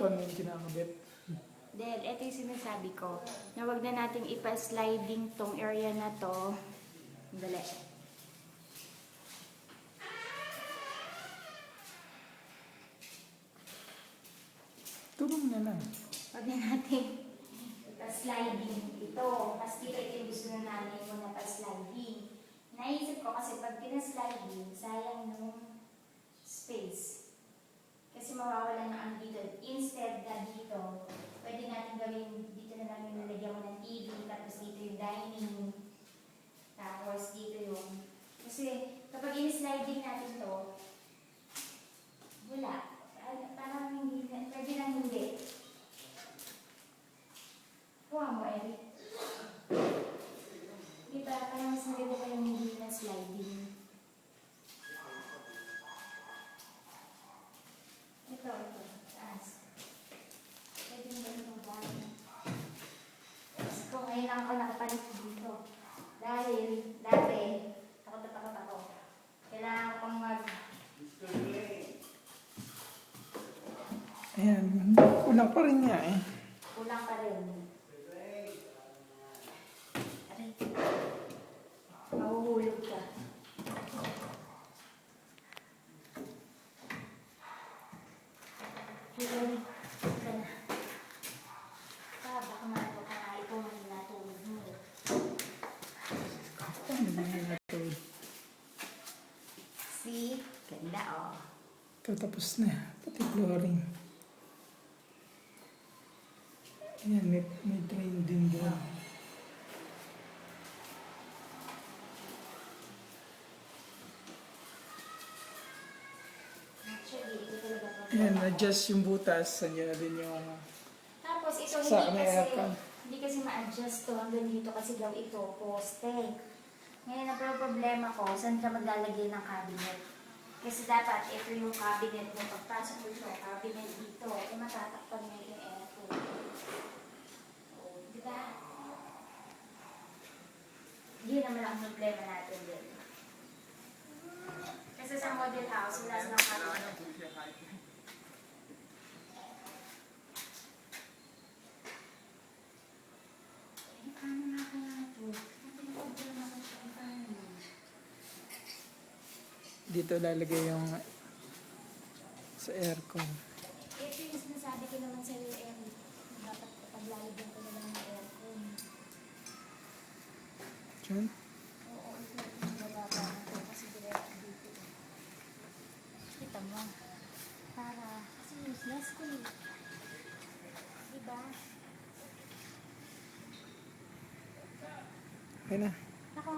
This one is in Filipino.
aircon yung kinakabit. Dahil ito yung sinasabi ko, na wag na nating ipa-sliding tong area na to. Dali. Tulong na lang. Wag na natin ipa-sliding ito. Kasi dito ito yung gusto na namin kung napa-sliding. Naisip ko kasi pag pina-sliding, sayang nung space. Kasi mawawala na ang dito. Instead na dito, pwede natin gawin, dito na lang yung nalagyan mo ng TV, tapos dito yung dining, tapos dito yung, kasi kapag in-sliding natin to, wala. Parang hindi, pwede lang hindi. Kuha mo, Eric. Diba, parang mas maganda pa yung hindi na sliding. Ito, taas. Pwede mo yung bagay. So, ngayon lang ako nakapalit dito. Dahil, dati, takot ako. Kailangan ko pang Ayan, kulang pa rin nga eh. kulang pa rin. Aray. Mahuhulog ka. Aray. Ika na. Baka mato ka nga. Ikaw man natulog mo. Ano na nga ito? See? Ganda oh. Ito tapos na. Pati flooring. Ayan, may drain din doon. Actually, ito talaga pa. Ayan, adjust yung butas. Andiyan na din yung Tapos ito sa may aircon. hindi kasi ma-adjust to hanggang dito kasi daw ito poste. Ngayon ang problema ko, saan ka maglalagay ng cabinet? Kasi dapat ito yung cabinet mo. Pagpasok mo ito, cabinet dito. Eh matatakpan mo yung aircon. Oh, di ba? Yun naman ang problema natin din. Kasi sa model house, wala silang cabinet. Ano na kaya ito? dito lalagay yung sa aircon. Ito yung sinasabi ko naman sa iyo, Eric. Dapat kapag lalagyan ko na lang ng aircon. Diyan? Oo, ito yung bababa na ito kasi direct dito. Kita mo. Para, kasi useless ko eh. Diba? Okay na. Ako,